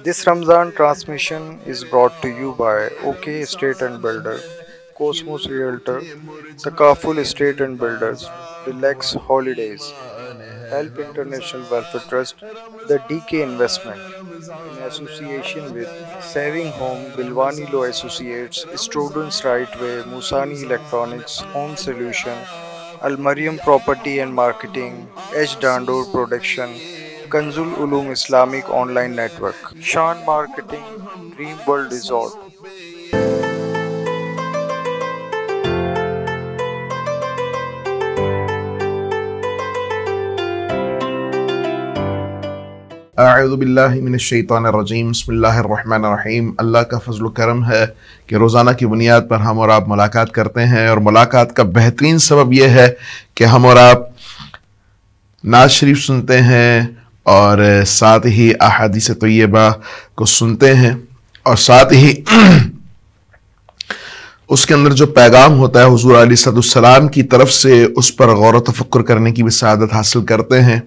This Ramzan transmission is brought to you by OK Estate and Builder, Cosmos Realtor, Takaful Estate and Builders, Relax Holidays, Help International Welfare Trust, the DK Investment, in association with Saving Home, Bilwani Law Associates, Students Right Way, Musani Electronics, Home Solution, Al Mariam Property and Marketing, H. Dandur Production, Kanzul Ulum Islamic Online Network, Shan Marketing, Dream World Resort. اعوذ باللہ من الشیطان الرجیم بسم اللہ الرحمن الرحیم۔ اللہ کا فضل و کرم ہے کہ روزانہ کی بنیاد پر ہم اور آپ ملاقات کرتے ہیں، اور ملاقات کا بہترین سبب یہ ہے کہ ہم اور آپ نعت شریف سنتے ہیں اور ساتھ ہی احادیث طیبہ کو سنتے ہیں، اور ساتھ ہی اس کے اندر جو پیغام ہوتا ہے حضور علیہ السلام کی طرف سے اس پر غور و تفکر کرنے کی بھی سعادت حاصل کرتے ہیں۔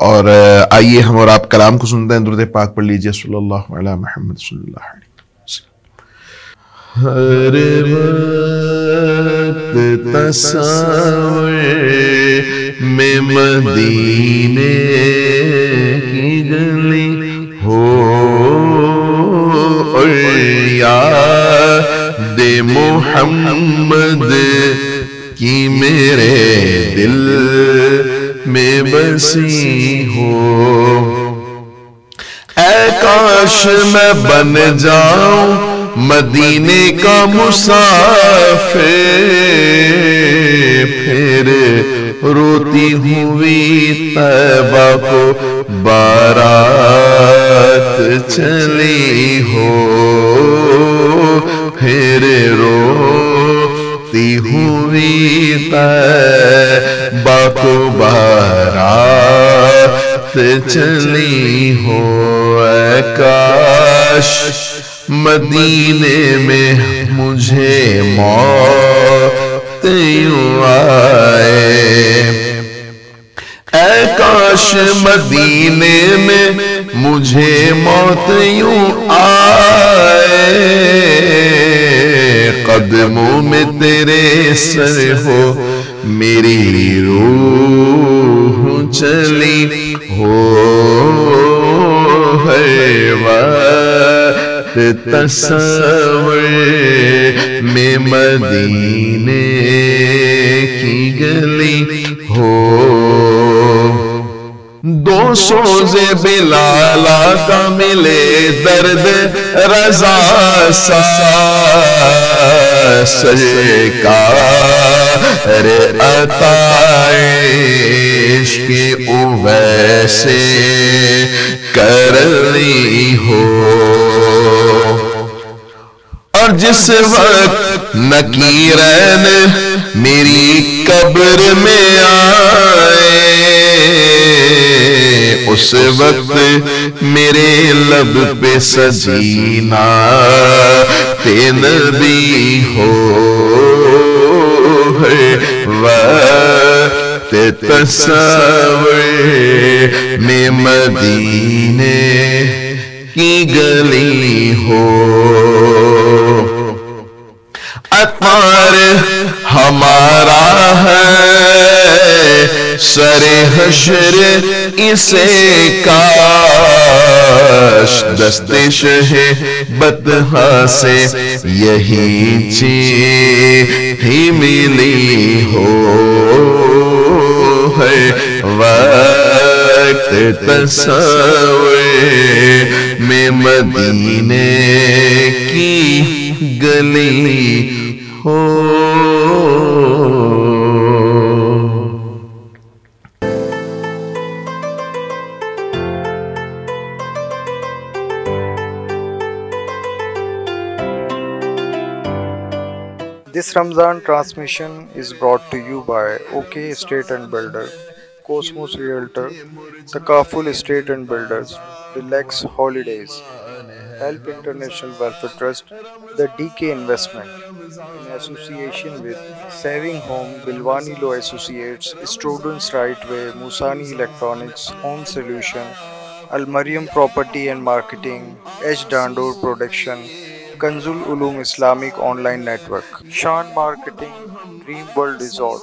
اور آئیے ہم اور آپ کلام کو سنتے ہیں۔ درود پاک پڑھ لیجئے صلی اللہ علیہ محمد صلی اللہ علیہ وسلم۔ ہر وقت تصور میں مدینے کی گلی ہو، اور یاد محمد کی میرے دل میں بسی ہو۔ اے کاش میں بن جاؤں مدینے کا مسافر، پھر روتی ہوئی طیبہ کو بارات چلی ہو، پھر روتی ہوئی طیبہ کو بارات چلی ہو۔ اے کاش مدینے میں مجھے موت یوں آئے، اے کاش مدینے میں مجھے موت یوں آئے، قدموں میں تیرے سر ہو میری روح چلی ہو۔ ہر وقت تصور میں مدینے کی گلی ہو، دو سوزے بلالا کا ملے درد رضا سا، سرکار عطا عشق اویسے کرنی ہو، اور جس وقت نکیرین میری قبر میں آئے، اس وقت میرے لب پہ سجینہ تے نبی ہو۔ وقت تصور میں مدینے کی گلی ہو، اطوار ہمارا ہے سر حشر اسے کاش، دست شہ بطحا سے یہی چیز ہی ملی ہو۔ ہے وقت تصور میں مدینے کی گلی ہو۔ This Ramzan transmission is brought to you by OK Estate and Builder, Cosmos Realtor, Takaful Estate and Builders, Relax Holidays, Help International Welfare Trust, the DK Investment, in association with Saving Home, Bilwani Law Associates, Students Right Way, Musani Electronics, Home Solution, Al Mariam Property and Marketing, H. Dandur Production, Kanzul Ulum Islamic Online Network, Shan Marketing, Dream World Resort.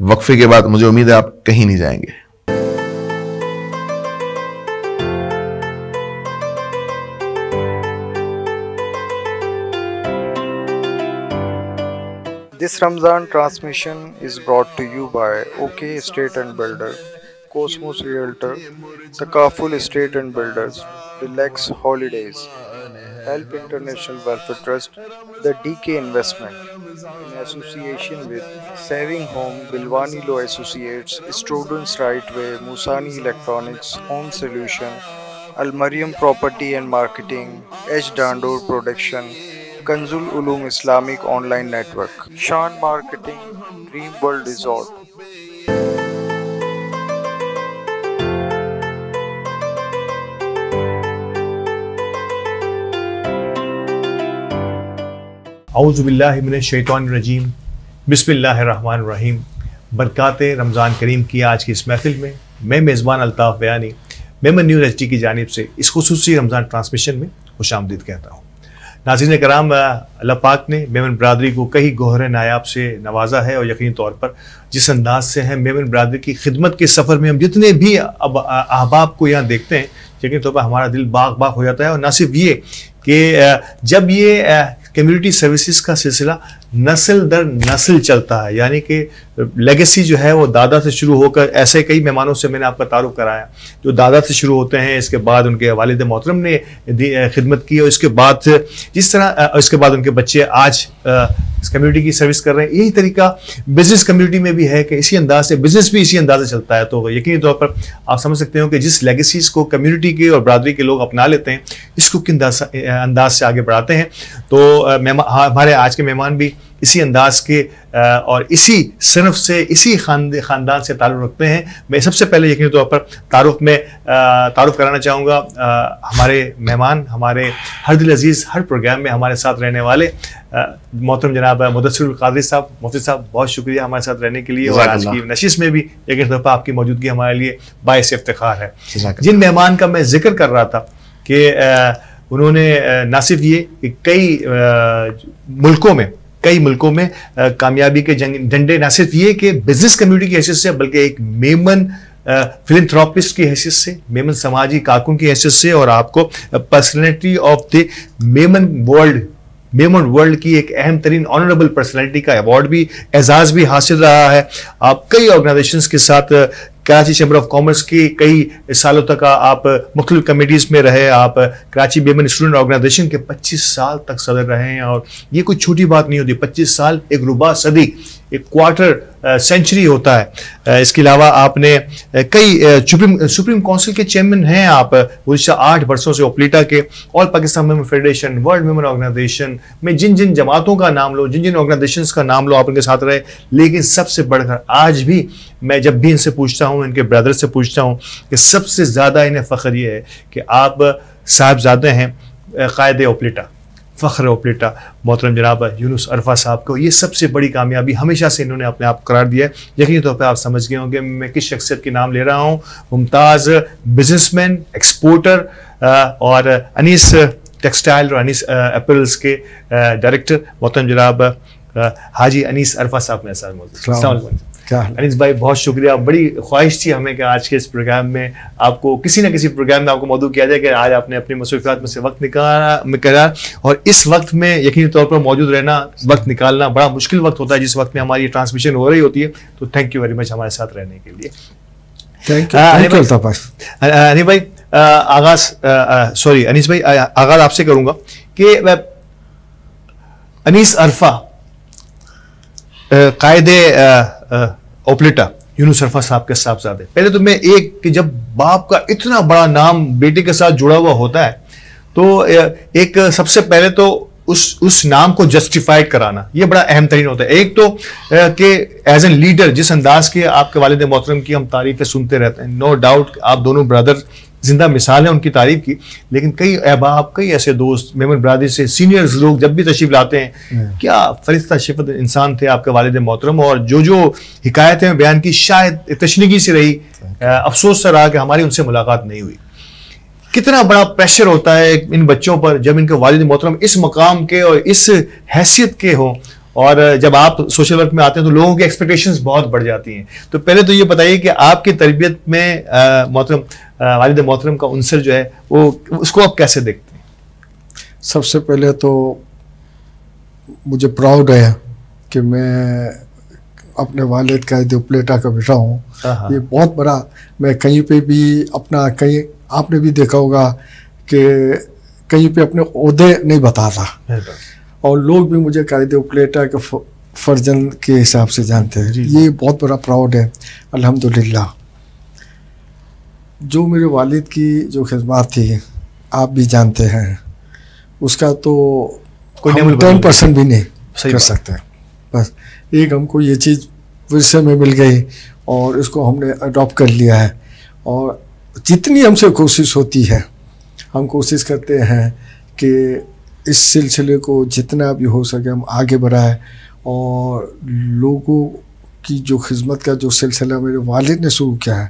وقفے کے بعد مجھے امید ہے آپ کہیں نہیں جائیں گے. This Ramzan transmission is brought to you by OK Estate and Builder, Cosmos Realtor, Takaful Estate and Builders, Relax Holidays, Help International Welfare Trust, The DK Investment, in association with Saving Home, Bilwani Law Associates, Students Right Way, Musani Electronics, Home Solution, Al Mariam Property and Marketing, H. Dandor Production, Kanzul Ulum Islamic Online Network, Shan Marketing, Dream World Resort. اعوذ باللہ من الشیطان الرجیم، بسم اللہ الرحمن الرحیم. برکات رمضان کریم کی آج کی اس محفل میں میں میزبان الطاف بیانی میمن نیوز ایچ ڈی کی جانب سے اس خصوصی رمضان ٹرانسمیشن میں خوش آمدید کہتا ہوں. ناظرین کرام، اللہ پاک نے میمن برادری کو کئی گوہر نایاب سے نوازا ہے، اور یقینی طور پر جس انداز سے ہم میمن برادری کی خدمت کے سفر میں ہم جتنے بھی اب احباب کو یہاں دیکھتے ہیں، یقینی طور پر ہمارا دل باغ باغ ہو جاتا ہے. اور نہ صرف یہ کہ جب یہ کمیونٹی سروسز کا سلسلہ نسل در نسل چلتا ہے، یعنی کہ لیگیسی جو ہے وہ دادا سے شروع ہو کر، ایسے کئی مہمانوں سے میں نے آپ کا تعارف کرایا جو دادا سے شروع ہوتے ہیں، اس کے بعد ان کے والد محترم نے خدمت کی، اور اس کے بعد جس طرح اس کے بعد ان کے بچے آج اس کمیونٹی کی سروس کر رہے ہیں. یہی طریقہ بزنس کمیونٹی میں بھی ہے کہ اسی انداز سے بزنس بھی اسی انداز سے چلتا ہے. تو یقینی طور پر آپ سمجھ سکتے ہو کہ جس لیگیسیز کو کمیونٹی کے اور برادری کے لوگ اپنا لیتے ہیں، اس کو کن انداز سے آگے بڑھاتے ہیں. تو ہمارے آج کے مہمان بھی اسی انداز کے اور اسی صنف سے، اسی خاندان سے تعلق رکھتے ہیں. میں سب سے پہلے یقینی طور پر تعارف کرانا چاہوں گا ہمارے مہمان، ہمارے ہر دل عزیز ہر پروگرام میں ہمارے ساتھ رہنے والے محترم جناب مدثر القادری صاحب. مفتی صاحب بہت شکریہ ہمارے ساتھ رہنے کے لیے، اور آج کی نشست میں بھی یقینی طور پر آپ کی موجودگی ہمارے لیے باعث افتخار ہے. جن مہمان کا میں ذکر کر رہا تھا کہ انہوں نے نہ صرف یہ کہ کئی ملکوں میں کامیابی کے جھنڈے، نہ صرف یہ کہ بزنس کمیونٹی کی حیثیت سے، بلکہ ایک میمن فلنتھراپسٹ کی حیثیت سے، میمن سماجی کارکن کی حیثیت سے، اور آپ کو personality of the Memon world کی ایک اہم ترین آنریبل پرسنالٹی کا ایوارڈ بھی، اعزاز بھی حاصل رہا ہے. آپ کئی آرگنائزیشنز کے ساتھ، کراچی چیمبر آف کامرس کی کئی سالوں تک آپ مختلف کمیٹیز میں رہے، آپ کراچی ویمن اسٹوڈنٹ آرگنائزیشن کے 25 سال تک صدر رہے ہیں، اور یہ کوئی چھوٹی بات نہیں ہوتی. 25 سال ایک ربع صدی، ایک کوارٹر سینچری ہوتا ہے. اس کے علاوہ آپ نے کئی سپریم کونسل کے چیئرمین ہیں آپ گزشتہ 8 برسوں سے، اوپلیٹا کے، all Pakistan women federation, world women organisation میں جن جماعتوں کا نام لو، جن آرگنائزیشنز کا نام لو، آپ ان کے ساتھ رہے. لیکن سب سے بڑھ کر آج بھی میں جب بھی ان سے پوچھتا ہوں، ان کے برادر سے پوچھتا ہوں، کہ سب سے زیادہ انہیں فخر یہ ہے کہ آپ صاحبزادے ہیں قائد اوپلیٹا، فخر اوپلیٹا محترم جناب یونس عرفہ صاحب کو. یہ سب سے بڑی کامیابی ہمیشہ سے انہوں نے اپنے آپ کو قرار دیا ہے. یقینی طور پہ آپ سمجھ گئے ہوں گے میں کس شخصیت کے نام لے رہا ہوں. ممتاز بزنس مین، ایکسپورٹر، اور انیس ٹیکسٹائل اور انیس اپیرلز کے ڈائریکٹر محترم جناب حاجی انیس عرفہ صاحب میرے ساتھ موجود. السلام علیکم انیس بھائی، بہت شکریہ. بڑی خواہش تھی ہمیں کہ آج کے اس پروگرام میں آپ کو کسی نہ کسی پروگرام میں آپ کو موضوع کیا جائے، کہ آج آپ نے اپنی مصروفیات میں سے وقت نکالا، اور اس وقت میں یقینی طور پر موجود رہنا، وقت نکالنا بڑا مشکل وقت ہوتا ہے جس وقت میں ہماری ٹرانسمیشن ہو رہی ہوتی ہے. تو تھینک یو ویری مچ ہمارے ساتھ رہنے کے لیے. انیس بھائی آغاز آپ سے کروں گا کہ انیس عرفہ قائد اوپلیٹا یونس عرفہ صاحب کے صاحبزادے. پہلے تو میں کہ جب باپ کا اتنا بڑا نام بیٹے کے ساتھ جڑا ہوا ہوتا ہے، تو ایک سب سے پہلے تو اس نام کو جسٹیفائڈ کرانا یہ بڑا اہم ترین ہوتا ہے. ایک تو کہ ایز این لیڈر جس انداز کے آپ کے والد محترم کی ہم تعریفیں سنتے رہتے ہیں، نو ڈاؤٹ آپ دونوں برادر زندہ مثال ہیں ان کی تعریف کی، لیکن کئی احباب، کئی ایسے دوست میمن برادری سے سینئرز لوگ جب بھی تشریف لاتے ہیں، کیا فرشتہ شفت انسان تھے آپ کے والد محترم، اور جو حکایتیں بیان کی شاید تشنیگی سے رہی، افسوس سے رہا کہ ہماری ان سے ملاقات نہیں ہوئی. کتنا بڑا پریشر ہوتا ہے ان بچوں پر جب ان کے والد محترم اس مقام کے اور اس حیثیت کے ہوں، اور جب آپ سوشل ورک میں آتے ہیں تو لوگوں کی ایکسپیکٹیشنز بہت بڑھ جاتی ہیں. تو پہلے تو یہ بتائیے کہ آپ کی تربیت میں محترم والد محترم کا عنصر جو ہے وہ اس کو آپ کیسے دیکھتے ہیں؟ سب سے پہلے تو مجھے پراؤڈ ہے کہ میں اپنے والد کا اپلیٹا کا بیٹا ہوں. یہ بہت بڑا، میں کہیں پہ بھی اپنا، کہیں آپ نے بھی دیکھا ہوگا کہ کہیں پہ اپنے عہدے نہیں بتاتا، اور لوگ بھی مجھے قائد اپلیٹا کے فرزند کے حساب سے جانتے ہیں. یہ بہت بڑا پراؤڈ ہے الحمدللہ. جو میرے والد کی جو خدمات تھی آپ بھی جانتے ہیں، اس کا تو 10% بھی نہیں کر سکتے. بس ایک ہم کو یہ چیز ورثے میں مل گئی اور اس کو ہم نے اڈاپٹ کر لیا ہے، اور جتنی ہم سے کوشش ہوتی ہے ہم کوشش کرتے ہیں کہ اس سلسلے کو جتنا بھی ہو سکے ہم آگے بڑھائیں، اور لوگوں کی جو خدمت کا جو سلسلہ میرے والد نے شروع کیا ہے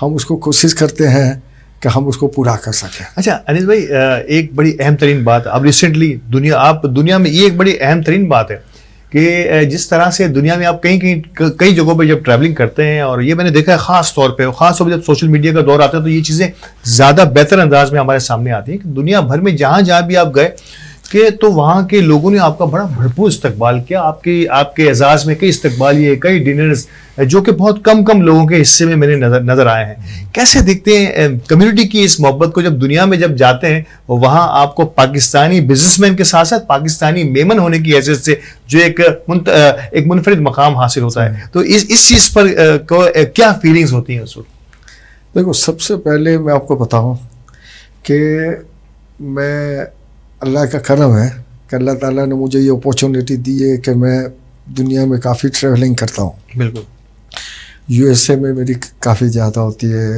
ہم اس کو کوشش کرتے ہیں کہ ہم اس کو پورا کر سکیں. اچھا انیس بھائی، ایک بڑی اہم ترین بات اب ریسنٹلی دنیا میں یہ ایک بڑی اہم ترین بات ہے کہ جس طرح سے دنیا میں آپ کئی جگہوں پہ جب ٹریولنگ کرتے ہیں، اور یہ میں نے دیکھا ہے خاص طور پہ جب سوشل میڈیا کا دور آتا ہے تو یہ چیزیں زیادہ بہتر انداز میں ہمارے سامنے آتی ہیں کہ دنیا بھر میں جہاں بھی آپ گئے کہ تو وہاں کے لوگوں نے آپ کا بڑا بھرپور استقبال کیا. آپ کے اعزاز میں کئی استقبالیے، کئی ڈنرز جو کہ بہت کم لوگوں کے حصے میں میرے نظر آئے ہیں. کیسے دیکھتے ہیں کمیونٹی کی اس محبت کو جب دنیا میں جب جاتے ہیں وہاں آپ کو پاکستانی بزنس مین کے ساتھ ساتھ پاکستانی میمن ہونے کی حیثیت سے جو ایک منفرد مقام حاصل ہوتا ہے، تو اس چیز پر کیا فیلنگز ہوتی ہیں اس وقت؟ دیکھو، سب سے پہلے میں آپ کو بتاؤں کہ میں اللہ کا کرم ہے کہ اللہ تعالیٰ نے مجھے یہ اپورچونیٹی دی ہے کہ میں دنیا میں کافی ٹریولنگ کرتا ہوں. بالکل. USA میں میری کافی زیادہ ہوتی ہے،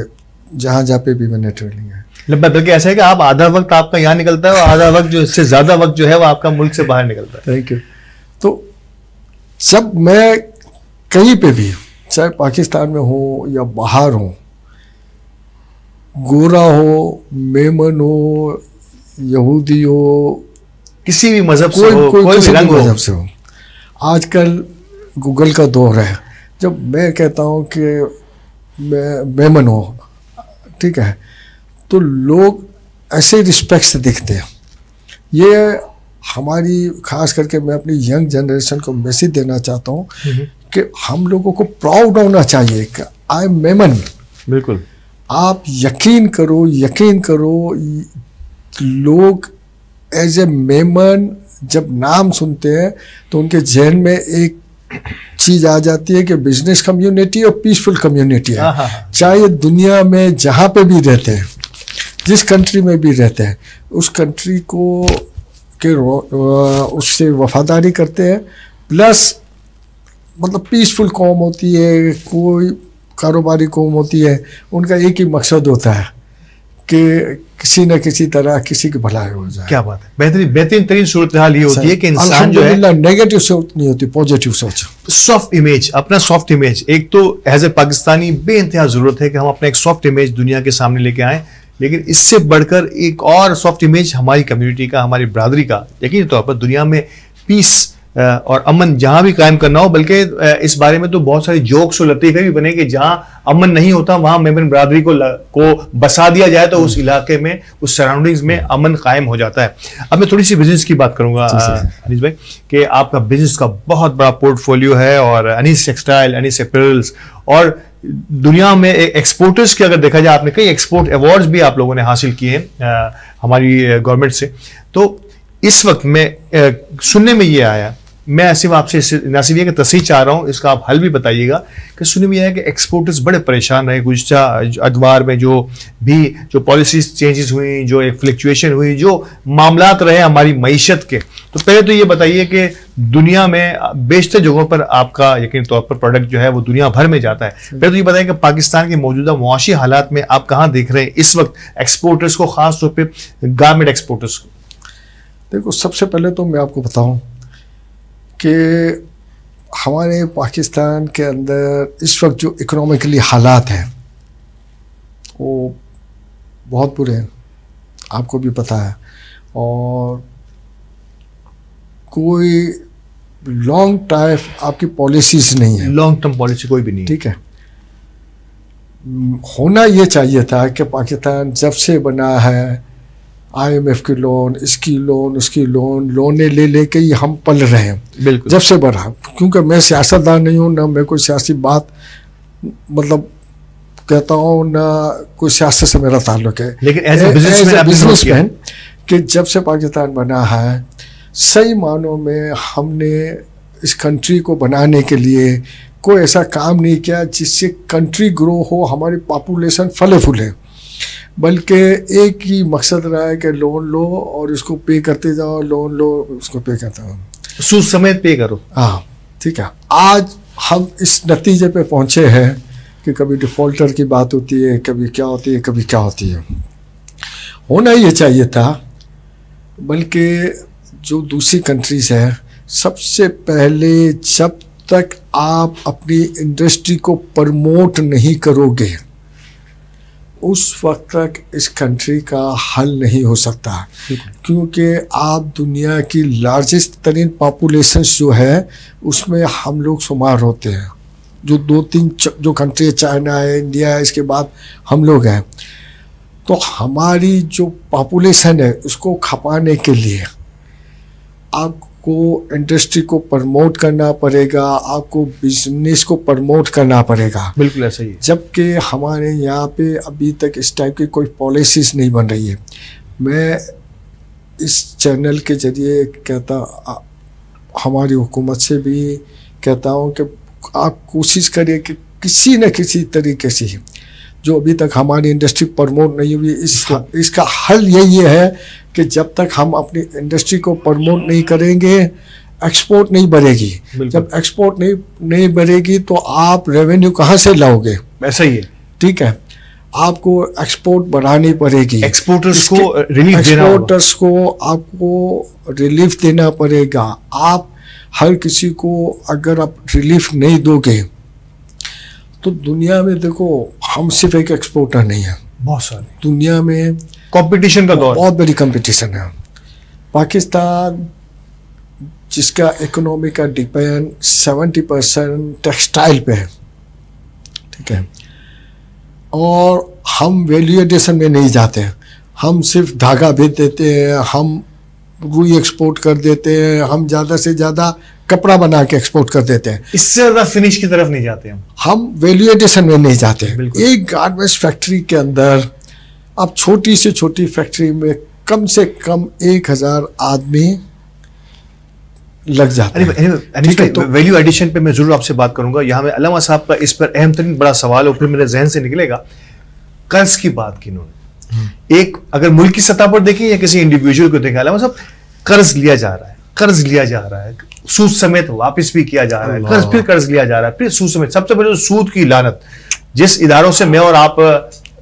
جہاں پہ بھی میں نے ٹریولنگ ہے. بلکہ ایسا ہے کہ آپ آدھا وقت آپ کا یہاں نکلتا ہے اور آدھا وقت جو اس سے زیادہ وقت جو ہے وہ آپ کا ملک سے باہر نکلتا ہے. Thank you. تو جب میں کہیں پہ بھی، چاہے پاکستان میں ہوں یا باہر ہوں، گورا ہو، میمن ہو، یہودی ہو، کسی بھی مذہب سے ہو، کوئی بھی رنگ مذہب سے ہو، آج کل گوگل کا دور ہے. جب میں کہتا ہوں کہ میں میمن ہوں، ٹھیک ہے، تو لوگ ایسے رسپیکٹ سے دیکھتے ہیں. یہ ہماری، خاص کر کے میں اپنی ینگ جنریشن کو میسیج دینا چاہتا ہوں کہ ہم لوگوں کو پراؤڈ ہونا چاہیے کہ آئی ایم میمن. بالکل. آپ یقین کرو لوگ ایز اے میمن جب نام سنتے ہیں تو ان کے ذہن میں ایک چیز آ جاتی ہے کہ بزنس کمیونٹی اور پیسفل کمیونٹی ہے. چاہے دنیا میں جہاں پہ بھی رہتے ہیں، جس کنٹری میں بھی رہتے ہیں، اس کنٹری کو اس سے وفاداری کرتے ہیں. پلس مطلب پیسفل قوم ہوتی ہے، کوئی کاروباری قوم ہوتی ہے، ان کا ایک ہی مقصد ہوتا ہے کہ کسی نہ کسی طرح کسی کی بھلائی ہو جائے. کیا بات ہے. بہترین ترین صورتحال یہ ہوتی ہے کہ انسان جو ہے نیگیٹو سوچ نہیں ہوتی، پازیٹیو سوچ. سافٹ امیج، اپنا سافٹ امیج، ایک تو ایز اے پاکستانی بے انتہا ضرورت ہے کہ ہم اپنا ایک سافٹ امیج دنیا کے سامنے لے کے آئیں، لیکن اس سے بڑھ کر ایک اور سافٹ امیج ہماری کمیونٹی کا، ہماری برادری کا یقینی طور پر دنیا میں پیس اور امن جہاں بھی قائم کرنا ہو. بلکہ اس بارے میں تو بہت سارے جوکس اور لطیفے بھی بنے کہ جہاں امن نہیں ہوتا وہاں میمن برادری کو بسا دیا جائے تو اس علاقے میں، اس سراؤنڈنگز میں امن قائم ہو جاتا ہے. اب میں تھوڑی سی بزنس کی بات کروں گا انیس بھائی کہ آپ کا بزنس کا بہت بڑا پورٹ فولیو ہے، اور انیس ٹیکسٹائل، انیس اپیرلز، اور دنیا میں ایکسپورٹرز کی اگر دیکھا جائے آپ نے کئی ایکسپورٹ ایوارڈز بھی آپ لوگوں نے حاصل کیے ہیں ہماری گورنمنٹ سے. تو اس وقت میں سننے میں یہ آیا، میں صرف آپ سے نہ صرف یہ کہ تصحیح چاہ رہا ہوں، اس کا آپ حل بھی بتائیے گا، کہ سننے میں یہ ہے کہ ایکسپورٹرز بڑے پریشان رہے گزشتہ ادوار میں، جو پالیسیز چینجز ہوئیں، جو ایک فلیکچویشن ہوئی، جو معاملات رہے ہماری معیشت کے. تو پہلے تو یہ بتائیے کہ دنیا میں بیشتر جگہوں پر آپ کا یقینی طور پر پروڈکٹ جو ہے وہ دنیا بھر میں جاتا ہے. پہلے تو یہ بتائیں کہ پاکستان کے موجودہ معاشی حالات میں آپ کہاں دیکھ رہے ہیں اس وقت ایکسپورٹرز کو، خاص طور پہ گارمنٹ ایکسپورٹرز کو؟ دیکھو، سب سے پہلے تو میں آپ کو بتاؤں کہ ہمارے پاکستان کے اندر اس وقت جو اکنامکلی حالات ہیں وہ بہت برے ہیں، آپ کو بھی پتہ ہے. اور کوئی لانگ ٹائم آپ کی پالیسیز نہیں ہیں, لانگ ٹرم پالیسی کوئی بھی نہیں. ٹھیک ہے. ہونا یہ چاہیے تھا کہ پاکستان جب سے بنا ہے IMF کی لون, اس کی لون, اس کی لونیں لے کے ہی ہم پل رہے ہیں. بالکل. جب سے بڑھا, کیونکہ میں سیاستدان نہیں ہوں, نہ میں کوئی سیاسی بات مطلب کہتا ہوں, نہ کوئی سیاست سے میرا تعلق ہے, لیکن ایز اے بزنس مین کہ جب سے پاکستان بنا ہے صحیح معنوں میں ہم نے اس کنٹری کو بنانے کے لیے کوئی ایسا کام نہیں کیا جس سے کنٹری گرو ہو, ہماری پاپولیشن پھلے پھولے, بلکہ ایک ہی مقصد رہا ہے کہ لون لو اور اس کو پے کرتے جاؤ, لون لو اس کو پے کرتے جاؤ, سود سمیت پے کرو. ہاں ٹھیک ہے. آج ہم اس نتیجے پہ پہنچے ہیں کہ کبھی ڈیفالٹر کی بات ہوتی ہے, کبھی کیا ہوتی ہے, کبھی کیا ہوتی ہے. ہونا یہ چاہیے تھا, بلکہ جو دوسری کنٹریز ہیں سب سے پہلے جب تک آپ اپنی انڈسٹری کو پرموٹ نہیں کرو گے اس وقت تک اس کنٹری کا حل نہیں ہو سکتا, کیونکہ آپ دنیا کی لارجسٹ ترین پاپولیشنس جو ہے اس میں ہم لوگ شمار ہوتے ہیں. جو 2-3 جو کنٹری ہے, چائنا ہے, انڈیا ہے, اس کے بعد ہم لوگ ہیں. تو ہماری جو پاپولیشن ہے اس کو کھپانے کے لیے آپ کو انڈسٹری کو پرموٹ کرنا پڑے گا, آپ کو بزنس کو پرموٹ کرنا پڑے گا. بالکل ایسا ہی ہے. جبکہ ہمارے یہاں پہ ابھی تک اس ٹائپ کی کوئی پالیسیز نہیں بن رہی ہے. میں اس چینل کے ذریعے کہتا, ہماری حکومت سے بھی کہتا ہوں کہ آپ کوشش کریے کہ کسی نہ کسی طریقے سے جو ابھی تک ہماری انڈسٹری پرموٹ نہیں ہوئی, اس کا حل یہی ہے کہ جب تک ہم اپنی انڈسٹری کو پرموٹ نہیں کریں گے ایکسپورٹ نہیں بڑھے گی. جب ایکسپورٹ نہیں بڑھے گی تو آپ ریونیو کہاں سے لاؤ گے؟ ایسا ہی ہے. ٹھیک ہے. آپ کو ایکسپورٹ بڑھانی پڑے گی, ایکسپورٹرز کو آپ کو ریلیف دینا پڑے گا. آپ ہر کسی کو اگر آپ ریلیف نہیں دو گے تو دنیا میں دیکھو ہم صرف ایک ایکسپورٹر نہیں ہیں, بہت سارے دنیا میں کمپٹیشن کا دور, بہت بڑی کمپٹیشن ہے. پاکستان جس کا اکنامی کا ڈیپینڈ 70% ٹیکسٹائل پہ ہے, ٹھیک ہے, اور ہم ویلیو ایڈیشن میں نہیں جاتے ہیں. ہم صرف دھاگا بھیج دیتے ہیں, ہم روئی ایکسپورٹ کر دیتے ہیں, ہم زیادہ سے زیادہ کپڑا بنا کے ایکسپورٹ کر دیتے ہیں. اس سے زیادہ فنش کی طرف نہیں جاتے ہم ویلیو ایڈیشن میں نہیں جاتے. ایک گارمنٹس فیکٹری کے اندر اب چھوٹی سے چھوٹی فیکٹری میں کم سے کم 1000 آدمی لگ جاتے ہیں. ویلیو ایڈیشن پہ میں ضرور آپ سے بات کروں گا. یہاں میں علامہ صاحب کا اس پر اہم ترین بڑا سوال اور پھر میرے ذہن سے نکلے گا. قرض کی بات کی انہوں نے, ایک اگر ملک کی سطح پر دیکھیں یا کسی انڈیویجول کو دیکھیں, علامہ صاحب قرض لیا جا رہا ہے, سود سمیت واپس بھی کیا جا رہا ہے, پھر قرض لیا جا رہا ہے, پھر سود سمیت. سب سے پہلے سود کی لعنت, جس اداروں سے میں اور آپ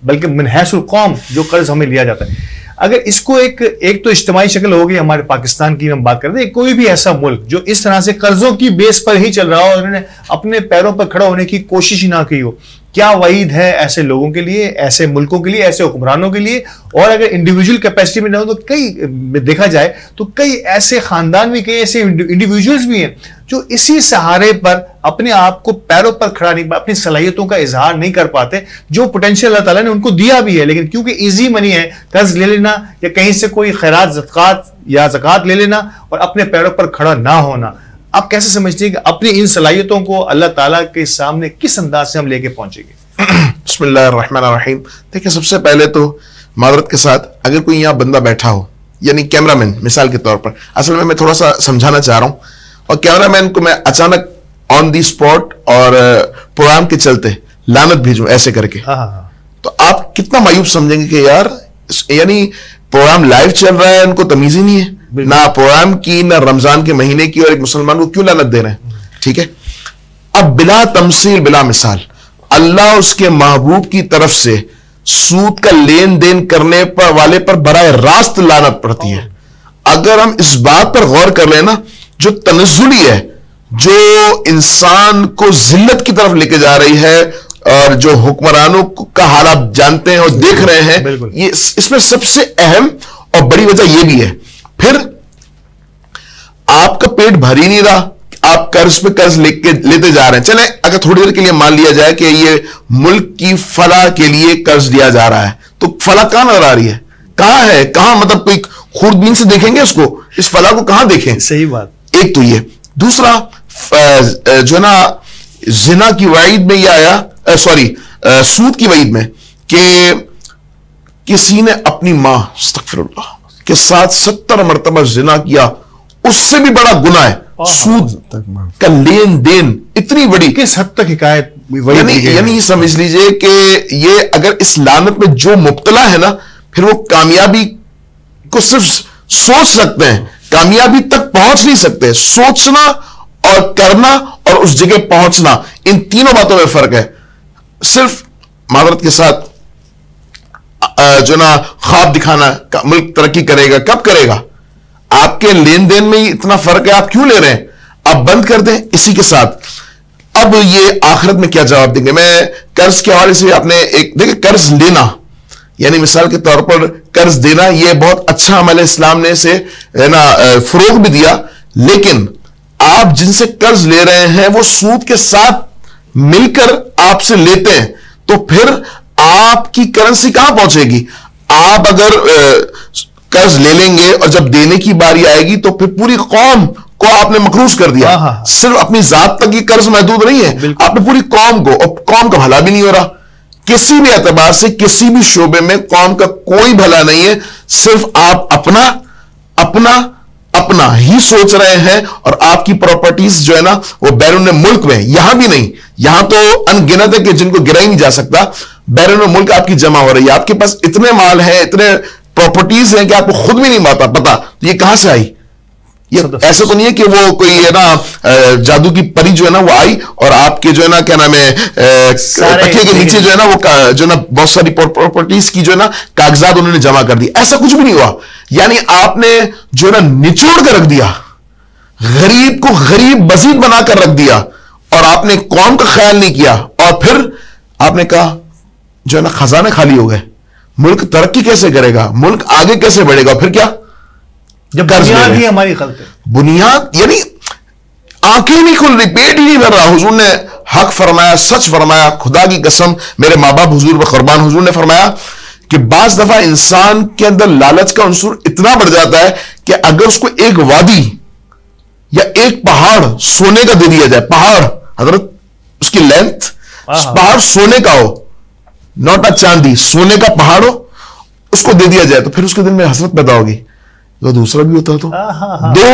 بلکہ من حیث القوم جو قرض ہمیں لیا جاتا ہے, اگر اس کو ایک تو اجتماعی شکل ہوگی ہمارے پاکستان کی ہم بات کرتے ہیں, کوئی بھی ایسا ملک جو اس طرح سے قرضوں کی بیس پر ہی چل رہا ہو اور انہوں نے اپنے پیروں پر کھڑا ہونے کی کوشش ہی نہ کی ہو, کیا وعید ہے ایسے لوگوں کے لیے, ایسے ملکوں کے لیے, ایسے حکمرانوں کے لیے. اور اگر انڈیویجول کیپیسٹی میں نہ ہو تو کئی دیکھا جائے تو کئی ایسے خاندان بھی, کئی ایسے انڈیویجولز بھی ہیں جو اسی سہارے پر اپنے آپ کو پیروں پر کھڑا نہیں, اپنی صلاحیتوں کا اظہار نہیں کر پاتے, جو پوٹینشیل اللہ تعالیٰ نے ان کو دیا بھی ہے, لیکن کیونکہ ایزی منی ہے, قرض لے لینا یا کہیں سے کوئی خیرات زکوٰۃ لے لینا اور اپنے پیروں پر کھڑا نہ ہونا. آپ کیسے سمجھتے ہیں کہ اپنی ان صلاحیتوں کو اللہ تعالیٰ کے سامنے کس انداز سے ہم لے کے پہنچیں گے؟ بسم اللہ الرحمن الرحیم. دیکھیں سب سے پہلے تو معذرت کے ساتھ اگر کوئی یہاں بندہ بیٹھا ہو, یعنی کیمرہ مین مثال کے طور پر, اصل میں تھوڑا سا سمجھانا چاہ رہا ہوں, اور کیمرہ مین کو میں اچانک آن دی اسپاٹ اور پروگرام کے چلتے لعنت بھیجوں ایسے کر کے, تو آپ کتنا مایوب سمجھیں گے کہ یار یعنی پروگرام لائیو چل رہا ہے, ان کو تمیز ہی نہیں ہے نہ پروگرام کی, نہ رمضان کے مہینے کی, اور ایک مسلمان کو کیوں لعنت دے رہے ہیں. ٹھیک ہے, اب بلا تمثیل بلا مثال اللہ اس کے محبوب کی طرف سے سود کا لین دین کرنے پر والے پر براہ راست لعنت پڑتی ہے. اگر ہم اس بات پر غور کر لیں نا, جو تنزلی ہے, جو انسان کو ذلت کی طرف لے کے جا رہی ہے, اور جو حکمرانوں کا حال آپ جانتے ہیں اور دیکھ رہے ہیں, یہ اس میں سب سے اہم اور بڑی وجہ یہ بھی ہے. پھر آپ کا پیٹ بھر ہی نہیں رہا, آپ قرض پہ قرض لیتے جا رہے ہیں. چلیں اگر تھوڑی دیر کے لیے مان لیا جائے کہ یہ ملک کی فلاح کے لیے قرض لیا جا رہا ہے, تو فلاح کہاں نظر آ رہی ہے, کہاں ہے, کہاں, مطلب کوئی خوردبین سے دیکھیں گے اس کو, اس فلاح کو کہاں دیکھیں؟ صحیح بات. ایک تو یہ. دوسرا جو نا زنا کی وعید میں یہ آیا, سود کی وعید میں, کہ کسی نے اپنی ماں استغفر اللہ کے ساتھ 70 مرتبہ زنا کیا, اس سے بھی بڑا گناہ ہے سود کا لین دین. اتنی بڑی کس حد تک حکایت, یعنی سمجھ لیجئے کہ یہ اگر اس لعنت میں جو مبتلا ہے نا, پھر وہ کامیابی کو صرف سوچ سکتے ہیں, کامیابی تک پہنچ نہیں سکتے. سوچنا اور کرنا اور اس جگہ پہنچنا, ان تینوں باتوں میں فرق ہے. صرف معذرت کے ساتھ جو نا خواب دکھانا ملک ترقی کرے گا, کب کرے گا؟ آپ کے لین دین میں اتنا فرق ہے, آپ کیوں لے رہے ہیں؟ آپ بند کر دیں. اسی کے ساتھ اب یہ آخرت میں کیا جواب دیں گے؟ میں قرض کے حوالے سے آپ نے ایک دیکھیں, قرض لینا یعنی مثال کے طور پر قرض دینا یہ بہت اچھا عمل ہے, اسلام نے اسے فروغ بھی دیا. لیکن آپ جن سے قرض لے رہے ہیں وہ سود کے ساتھ مل کر آپ سے لیتے ہیں, تو پھر آپ کی کرنسی کہاں پہنچے گی؟ آپ اگر قرض لے لیں گے اور جب دینے کی باری آئے گی تو پھر پوری قوم کو آپ نے مقروض کر دیا. صرف اپنی ذات تک یہ قرض محدود نہیں ہے, آپ نے پوری قوم کو, اور قوم کا بھلا بھی نہیں ہو رہا کسی بھی اعتبار سے, کسی بھی شعبے میں قوم کا کوئی بھلا نہیں ہے. صرف آپ اپنا اپنا اپنا ہی سوچ رہے ہیں, اور آپ کی پراپرٹیز جو ہے نا وہ بیرون ملک میں, یہاں بھی نہیں, یہاں تو ان گنت ہے کہ جن کو گرا ہی نہیں جا سکتا, بیرون ملک آپ کی جمع ہو رہی ہے. آپ کے پاس اتنے مال ہیں, اتنے پراپرٹیز ہیں کہ آپ کو خود بھی نہیں پتا یہ کہاں سے آئی. یہ ایسا تو نہیں ہے کہ وہ کوئی ہے نا جادو کی پری جو ہے نا وہ آئی اور آپ کے جو ہے نا کیا نام ہے تکیے کے نیچے جو ہے نا وہ جو ہے نا بہت ساری پراپرٹیز کی جو ہے نا کاغذات انہوں نے جمع کر دی. ایسا کچھ بھی نہیں ہوا. یعنی آپ نے جو ہے نا نچوڑ کر رکھ دیا, غریب کو غریب مزید بنا کر رکھ دیا, اور آپ نے قوم کا خیال نہیں کیا, اور پھر آپ نے کہا جو ہے نا خزانے خالی ہو گئے, ملک ترقی کیسے کرے گا, ملک آگے کیسے بڑھے گا؟ پھر کیا جب بنیاد ہی ہماری غلط ہے, بنیاد یعنی آنکھیں نہیں کھل رہی, پیٹ ہی نہیں بھر رہا. حضور نے حق فرمایا, سچ فرمایا, خدا کی قسم میرے ماں باپ حضور پر قربان, حضور نے فرمایا کہ بعض دفعہ انسان کے اندر لالچ کا عنصر اتنا بڑھ جاتا ہے کہ اگر اس کو ایک وادی یا ایک پہاڑ سونے کا دے دیا جائے, پہاڑ حضرت اس کی لینتھ, پہاڑ سونے کا ہو, نوٹا چاندی, سونے کا پہاڑ ہو, اس کو دے دیا جائے, تو پھر اس کے دل میں حسرت پیدا ہوگی. تو دوسرا بھی ہوتا تو دو,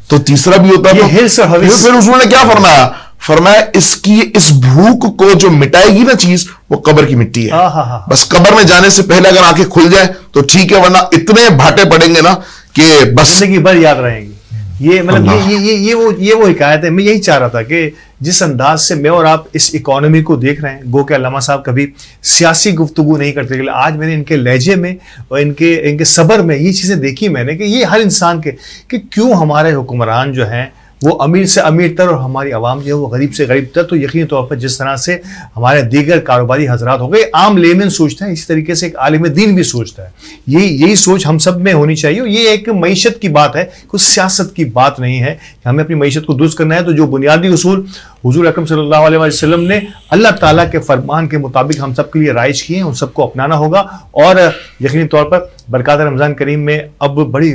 تو تیسرا بھی ہوتا تو پھر حضور نے کیا فرمایا؟ فرمایا اس بھوک کو جو مٹائے گی نا چیز, وہ قبر کی مٹی ہے. بس قبر میں جانے سے پہلے اگر آنکھیں کھل جائیں تو ٹھیک ہے, ورنہ اتنے بھاٹے پڑیں گے نا کہ بس زندگی بھر یاد رہیں گی. یہ مطلب یہ وہ حکایت ہے. میں یہی چاہ رہا تھا کہ جس انداز سے میں اور آپ اس اکانومی کو دیکھ رہے ہیں, گو کہ علامہ صاحب کبھی سیاسی گفتگو نہیں کرتے, لیکن آج میں نے ان کے لہجے میں اور ان کے صبر میں یہ چیزیں دیکھی میں نے کہ یہ ہر انسان کے, کہ کیوں ہمارے حکمران جو ہیں وہ امیر سے امیر تر اور ہماری عوام جو ہے وہ غریب سے غریب تر. تو یقینی طور پر جس طرح سے ہمارے دیگر کاروباری حضرات ہو گئے, عام لیمن سوچتا ہے, اسی طریقے سے ایک عالم دین بھی سوچتا ہے. یہی سوچ ہم سب میں ہونی چاہیے. یہ ایک معیشت کی بات ہے, کوئی سیاست کی بات نہیں ہے کہ ہمیں اپنی معیشت کو درست کرنا ہے. تو جو بنیادی اصول حضور اکرم صلی اللہ علیہ وسلم نے اللہ تعالیٰ کے فرمان کے مطابق ہم سب کے لیے رائج کیے ہیں, ان سب کو اپنانا ہوگا. اور یقینی طور پر برکات رمضان کریم میں اب بڑی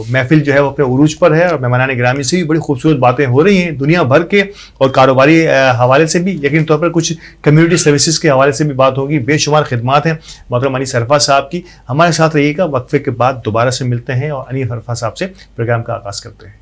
محفل جو ہے وہ اپنے عروج پر ہے, اور مہمانان گرامی سے بھی بڑی خوبصورت باتیں ہو رہی ہیں دنیا بھر کے, اور کاروباری حوالے سے بھی یقینی طور پر کچھ کمیونٹی سروسز کے حوالے سے بھی بات ہوگی. بے شمار خدمات ہیں محترم انیس عرفات صاحب کی. ہمارے ساتھ رہیے گا, وقفے کے بعد دوبارہ سے ملتے ہیں اور انیس عرفات صاحب سے پروگرام کا آغاز کرتے ہیں.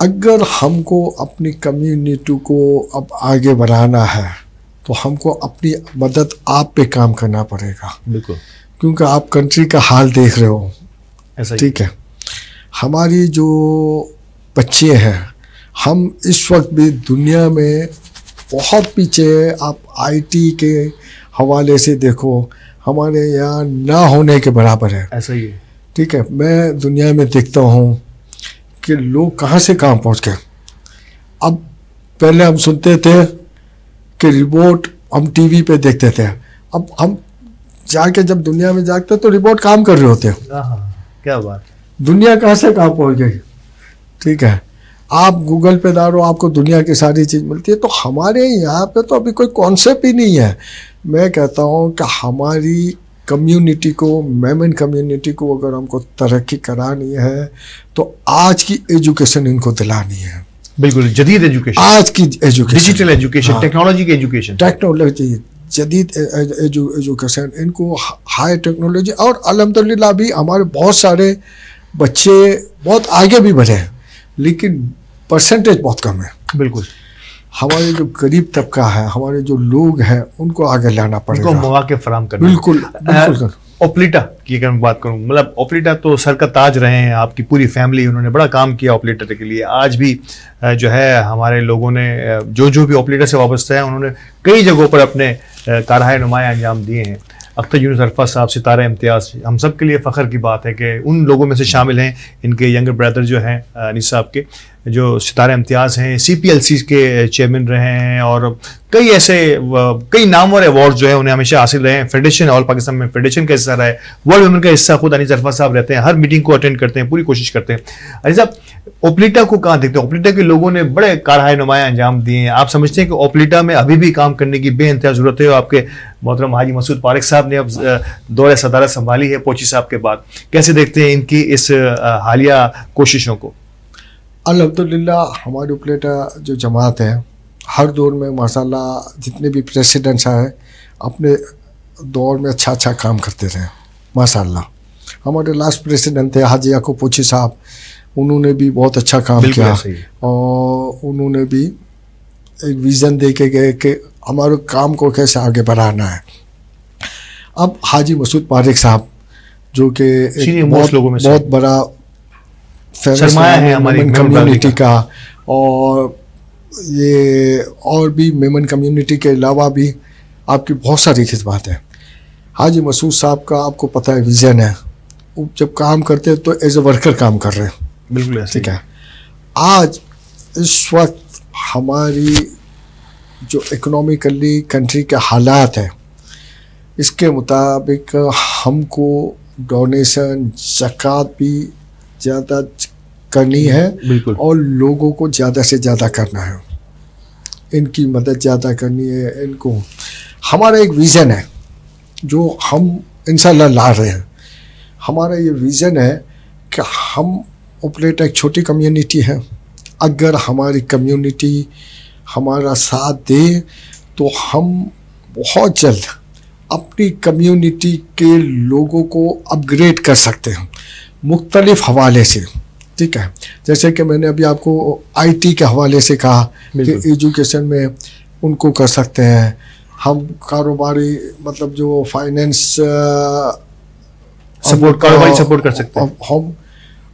اگر ہم کو اپنی کمیونٹی کو اب آگے بڑھانا ہے تو ہم کو اپنی مدد آپ پہ کام کرنا پڑے گا. بالکل. کیونکہ آپ کنٹری کا حال دیکھ رہے ہو. ٹھیک ہے. ہماری جو بچے ہیں ہم اس وقت بھی دنیا میں بہت پیچھے. آپ آئی ٹی کے حوالے سے دیکھو ہمارے یہاں نہ ہونے کے برابر ہے. ایسا ہی ہے. ٹھیک ہے. میں دنیا میں دیکھتا ہوں کہ لوگ کہاں سے کہاں پہنچ گئے. اب پہلے ہم سنتے تھے کہ رپورٹ ہم ٹی وی پہ دیکھتے تھے. اب ہم جا کے جب دنیا میں جاتے تو رپورٹ کام کر رہے ہوتے ہیں. کیا بات. دنیا کہاں سے کہاں پہنچ گئی. ٹھیک ہے. آپ گوگل پہ دارو آپ کو دنیا کی ساری چیز ملتی ہے. تو ہمارے یہاں پہ تو ابھی کوئی کانسیپٹ ہی نہیں ہے. میں کہتا ہوں کہ ہماری کمیونٹی کو, میمن کمیونٹی کو اگر ہم کو ترقی کرانی ہے تو آج کی ایجوکیشن ان کو دلانی ہے. بالکل جدید ایجوکیشن, آج کی ایجوکیشن, ڈیجیٹل ایجوکیشن, ٹیکنالوجی کی ایجوکیشن, ٹیکنالوجی جدید ایجوکیشن, ان کو ہائی ٹیکنالوجی. اور الحمدللہ ابھی ہمارے بہت سارے بچے بہت آگے بھی بڑھے ہیں لیکن پرسنٹیج بہت کم ہے. بالکل. ہمارے جو غریب طبقہ ہے, ہمارے جو لوگ ہیں, ان کو آگے لانا پڑے گا, مواقع فراہم کرنا. بالکل بالکل. اوپلیٹا کی اگر میں بات کروں, مطلب اوپلیٹا تو سر کا تاج رہے ہیں, آپ کی پوری فیملی, انہوں نے بڑا کام کیا اوپلیٹا کے لیے. آج بھی جو ہے ہمارے لوگوں نے جو بھی اوپلیٹا سے وابستہ ہیں انہوں نے کئی جگہوں پر اپنے کارہائے نمایاں انجام دیے ہیں. اختر یونس عرفات صاحب ستارہ امتیاز, ہم سب کے لیے فخر کی بات ہے کہ ان لوگوں میں سے شامل ہیں. ان کے ینگر بردر جو ہیں انیس صاحب کے, جو ستارہ امتیاز ہیں, سی پی ایل سی کے چیئرمین رہے ہیں, اور کئی ایسے کئی نامور ایوارڈ جو ہیں انہیں ہمیشہ حاصل رہے ہیں. فیڈریشن آل پاکستان میں فیڈریشن کا حصہ رہا ہے, ورلڈ ویمن کا حصہ خود انیس عرفات صاحب رہتے ہیں, ہر میٹنگ کو اٹینڈ کرتے ہیں, پوری کوشش کرتے ہیں. انیس صاحب اوپلیٹا کو کہاں دیکھتے ہیں؟ اوپلیٹا کے لوگوں نے بڑے کارہائے نمایاں انجام دیے ہیں. آپ سمجھتے ہیں کہ اوپلیٹا میں ابھی بھی کام کرنے کی بے انتہا ضرورت ہے؟ آپ کے محترم حاجی مسعود پارک صاحب نے اب دور صدارت سنبھالی ہے پوچی صاحب کے بعد, کیسے دیکھتے ہیں ان کی اس حالیہ کوششوں کو؟ الحمدللہ ہماری اوپلیٹا جو جماعت ہے ہر دور میں ماشاءاللہ جتنے بھی پریسیڈنٹس آئے اپنے دور میں اچھا کام کرتے رہے ماشاءاللہ. ہمارے لاسٹ پریسیڈنٹ تھے حاجی یعقوب پوچی صاحب, انہوں نے بھی بہت اچھا کام کیا, اور انہوں نے بھی ایک ویژن دے کے گئے کہ ہمارے کام کو کیسے آگے بڑھانا ہے. اب حاجی مسعود پارک صاحب جو کہ بہت بڑا سرمایہ ہے ہماری کمیونٹی کا, اور یہ اور بھی میمن کمیونٹی کے علاوہ بھی آپ کی بہت ساری خدمات ہیں. حاجی مسعود صاحب کا آپ کو پتہ ہے ویژن ہے, جب کام کرتے تو ایز اے ورکر کام کر رہے ہیں. بالکل ٹھیک ہے. آج اس وقت ہماری جو اکنامیکلی کنٹری کے حالات ہیں اس کے مطابق ہم کو ڈونیشن زکوٰۃ بھی زیادہ کرنی ہے, اور لوگوں کو زیادہ سے زیادہ کرنا ہے, ان کی مدد زیادہ کرنی ہے. ان کو ہمارا ایک ویژن ہے جو ہم انشاءاللہ لا رہے ہیں. ہمارا یہ ویژن ہے کہ ہم اوپلیٹا ایک چھوٹی کمیونٹی ہے, اگر ہماری کمیونٹی ہمارا ساتھ دے تو ہم بہت جلد اپنی کمیونٹی کے لوگوں کو اپ گریڈ کر سکتے ہیں مختلف حوالے سے. ٹھیک ہے. جیسے کہ میں نے ابھی آپ کو آئی ٹی کے حوالے سے کہا کہ ایجوکیشن میں ان کو کر سکتے ہیں ہم. کاروباری مطلب جو فائنینس سپورٹ, کاروباری سپورٹ کر سکتے ہیں ہم.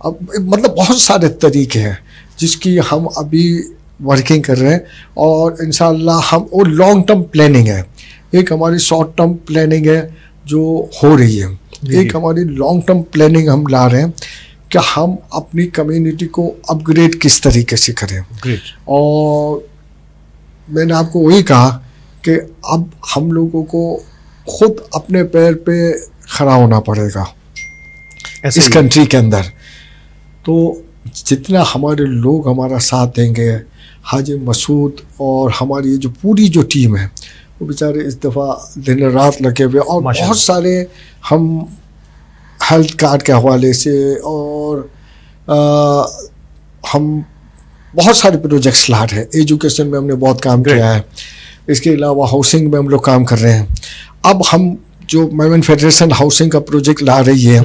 اب مطلب بہت سارے طریقے ہیں جس کی ہم ابھی ورکنگ کر رہے ہیں, اور انشاءاللہ ہم وہ لانگ ٹرم پلاننگ ہے. ایک ہماری شارٹ ٹرم پلاننگ ہے جو ہو رہی ہے, ایک ہماری لانگ ٹرم پلاننگ ہم لا رہے ہیں کہ ہم اپنی کمیونٹی کو اپ گریڈ کس طریقے سے کریں. اور میں نے آپ کو وہی کہا کہ اب ہم لوگوں کو خود اپنے پیر پہ کھڑا ہونا پڑے گا اس کنٹری کے اندر. تو جتنا ہمارے لوگ ہمارا ساتھ دیں گے, حاجی مسعود اور ہماری جو پوری جو ٹیم ہے وہ بیچارے اس دفعہ دن رات لگے ہوئے, اور بہت سارے ہم ہیلتھ کارڈ کے حوالے سے اور ہم بہت سارے پروجیکٹس لا رہے ہیں. ایجوکیشن میں ہم نے بہت کام کیا ہے, اس کے علاوہ ہاؤسنگ میں ہم لوگ کام کر رہے ہیں. اب ہم جو میمن فیڈریشن ہاؤسنگ کا پروجیکٹ لا رہی ہے,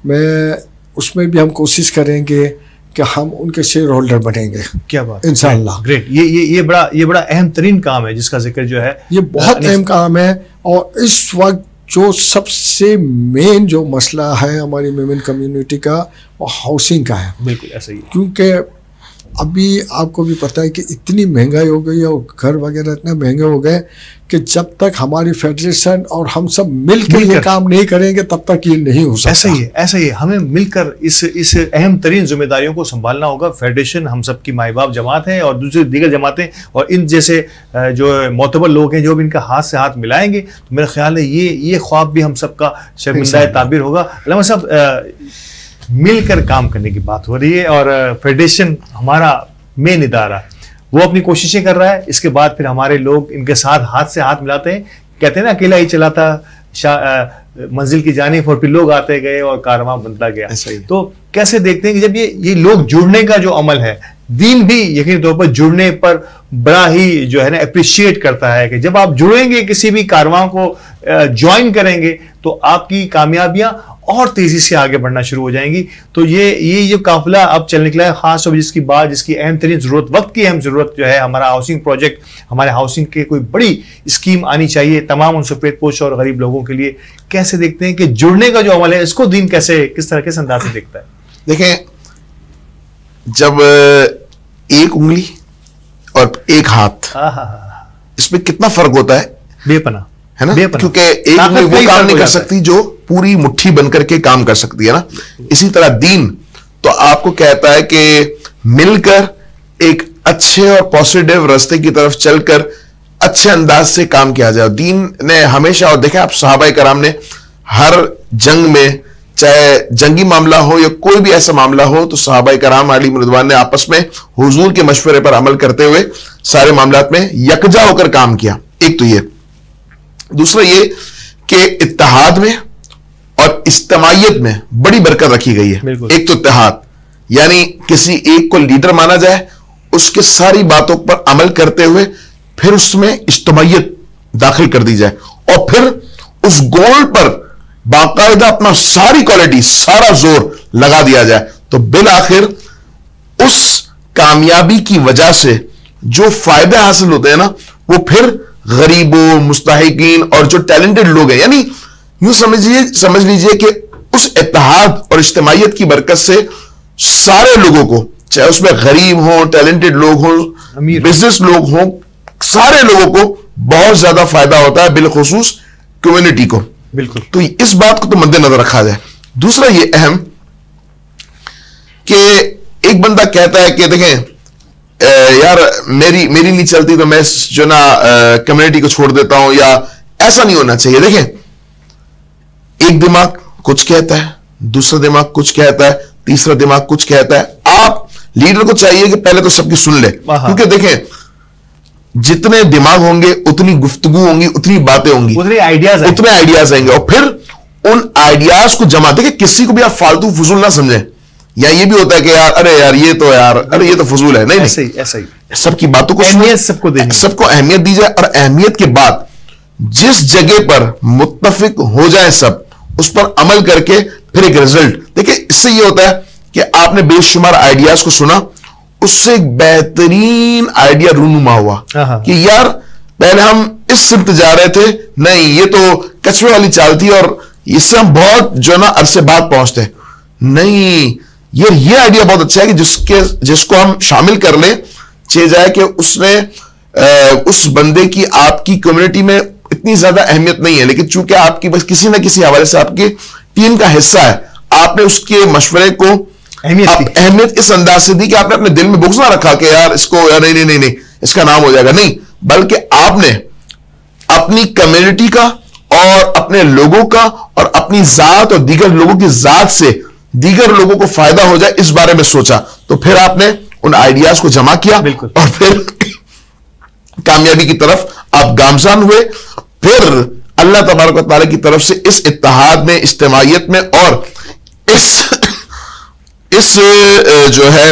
میں اس میں بھی ہم کوشش کریں گے کہ ہم ان کے شیئر ہولڈر بنیں گے. کیا بات, انشاءاللہ. گریٹ. یہ بڑا اہم ترین کام ہے جس کا ذکر جو ہے, یہ بہت اہم کام ہے. اور اس وقت جو سب سے مین جو مسئلہ ہے ہماری میمن کمیونٹی کا وہ ہاؤسنگ کا ہے. بالکل ایسا ہی ہے. کیونکہ ابھی آپ کو بھی پتہ ہے کہ اتنی مہنگائی ہو گئی ہے اور گھر وغیرہ اتنے مہنگے ہو گئے کہ جب تک ہماری فیڈریشن اور ہم سب مل کے یہ کام نہیں کریں گے تب تک یہ نہیں ہو سکتا. ایسا ہی ہے. ہمیں مل کر اس اہم ترین ذمہ داریوں کو سنبھالنا ہوگا. فیڈریشن ہم سب کی مائی باپ جماعت ہے اور دوسری دیگر جماعتیں اور ان جیسے جو معتبر لوگ ہیں جو بھی ان کا ہاتھ سے ہاتھ ملائیں گے تو میرا خیال ہے یہ خواب بھی ہم سب کا شرمندہ تعبیر ہوگا. علامہ صاحب, مل کر کام کرنے کی بات ہو رہی ہے اور فیڈریشن ہمارا مین ادارہ وہ اپنی کوششیں کر رہا ہے. اس کے بعد پھر ہمارے لوگ ان کے ساتھ ہاتھ سے ہاتھ ملاتے ہیں. کہتے ہیں نا اکیلا ہی چلاتا منزل کی جانب اور پھر لوگ آتے گئے اور کارواں بنتا گیا. تو کیسے دیکھتے ہیں کہ جب یہ لوگ جڑنے کا جو عمل ہے, دین بھی یقینی طور پر جڑنے پر بڑا ہی جو ہے نا اپریشیٹ کرتا ہے کہ جب آپ جڑیں گے کسی بھی کارواں کو جوائن کریں گے تو آپ کی کامیابیاں اور تیزی سے آگے بڑھنا شروع ہو جائیں گی. تو یہ جو قافلہ اب چل نکلا ہے, خاص طور پر جس کی اہم ترین ضرورت, وقت کی اہم ضرورت جو ہے ہمارا ہاؤسنگ پروجیکٹ, ہمارے ہاؤسنگ کے کوئی بڑی اسکیم آنی چاہیے تمام ان سفید پوش اور غریب لوگوں کے لیے. کیسے دیکھتے ہیں کہ جڑنے کا جو عمل ہے اس کو دین کس طرح کس انداز سے دیکھتا ہے؟ دیکھیں, جب ایک انگلی اور ایک ہاتھ, اس میں کتنا فرق ہوتا ہے, بے پناہ ہے نا. کیونکہ ایک انگلی وہ کام نہیں کر سکتی جو پوری مٹھی بن کر کے کام کر سکتی ہے نا. اسی طرح دین تو آپ کو کہتا ہے کہ مل کر ایک اچھے اور پوزیٹیو راستے کی طرف چل کر اچھے انداز سے کام کیا جائے. دین نے ہمیشہ, اور دیکھیں آپ صحابہ کرام نے ہر جنگ میں, چاہے جنگی معاملہ ہو یا کوئی بھی ایسا معاملہ ہو, تو صحابہ کرام علیہم رضوان نے آپس میں حضور کے مشورے پر عمل کرتے ہوئے سارے معاملات میں یکجا ہو کر کام کیا. ایک تو یہ. دوسرا یہ کہ اتحاد میں اور اجتماعیت میں بڑی برکت رکھی گئی ہے. ایک تو اتحاد, یعنی کسی ایک کو لیڈر مانا جائے, اس کے ساری باتوں پر عمل کرتے ہوئے پھر اس میں اجتماعیت داخل کر دی جائے اور پھر اس گول پر باقاعدہ اپنا ساری کوالٹی, سارا زور لگا دیا جائے. تو بالآخر اس کامیابی کی وجہ سے جو فائدے حاصل ہوتے ہیں نا, وہ پھر غریبوں, مستحقین اور جو ٹیلنٹڈ لوگ ہیں, یعنی یوں سمجھ لیجئے کہ اس اتحاد اور اجتماعیت کی برکت سے سارے لوگوں کو, چاہے اس میں غریب ہوں, ٹیلنٹڈ لوگ ہوں, بزنس لوگ ہوں, سارے لوگوں کو بہت زیادہ فائدہ ہوتا ہے, بالخصوص کمیونٹی کو. بالکل. تو اس بات کو تو مد نظر رکھا جائے. دوسرا یہ اہم کہ ایک بندہ کہتا ہے کہ دیکھیں یار میری نہیں چلتی تو میں جو نا کمیونٹی کو چھوڑ دیتا ہوں, یا ایسا نہیں ہونا چاہیے. دیکھیں, ایک دماغ کچھ کہتا ہے, دوسرا دماغ کچھ کہتا ہے, تیسرا دماغ کچھ کہتا ہے. آپ لیڈر کو چاہیے کہ پہلے تو سب کی سن لے, کیونکہ دیکھیں جتنے دماغ ہوں گے اتنی گفتگو ہوں گی, اتنی باتیں ہوں گی, اتنے آئیڈیاز آئیں گے, اور پھر ان آئیڈیاز کو جمع. دیکھیں کسی کو بھی آپ فالتو فضول نہ سمجھیں, یا یہ بھی ہوتا ہے کہ یار ارے یار یہ تو فضول ہے. نہیں, ایسا ہی سب کی باتوں کو اہمیت سب کو اہمیت دی جائے, اور اہمیت کے بعد جس جگہ پر متفق ہو جائیں سب, اس پر عمل کر کے پھر ایک رزلٹ. دیکھیں اس سے یہ ہوتا ہے کہ آپ نے بے شمار آئیڈیاز کو سنا, اس سے ایک بہترین آئیڈیا رونما ہوا کہ یار پہلے ہم اس سمت جا رہے تھے, نہیں یہ تو کچرے والی چال تھی اور اس سے ہم بہت جو نا عرصے بعد پہنچتے. نہیں, یہ آئیڈیا بہت اچھا ہے کہ جس کو ہم شامل کر لیں, چاہے جائے کہ اس میں اس بندے کی آپ کی کمیونٹی میں اتنی زیادہ اہمیت نہیں ہے, لیکن چونکہ آپ کی بس کسی نہ کسی حوالے سے آپ کی ٹیم کا حصہ ہے, آپ نے اس کے مشورے کو اہمیت اس انداز سے دی کہ آپ نے اپنے دل میں بغض نہ رکھا کہ یار اس کو نہیں اس کا نام ہو جائے گا. نہیں, بلکہ آپ نے اپنی کمیونٹی کا اور اپنے لوگوں کا اور اپنی ذات اور دیگر لوگوں کی ذات سے دیگر لوگوں کو فائدہ ہو جائے اس بارے میں سوچا. تو پھر آپ نے ان آئیڈیاز کو جمع کیا اور پھر کامیابی کی طرف آپ گامزن ہوئے. پھر اللہ تبارک و تعالیٰ کی طرف سے اس اتحاد میں, اجتماعیت میں اور اس جو ہے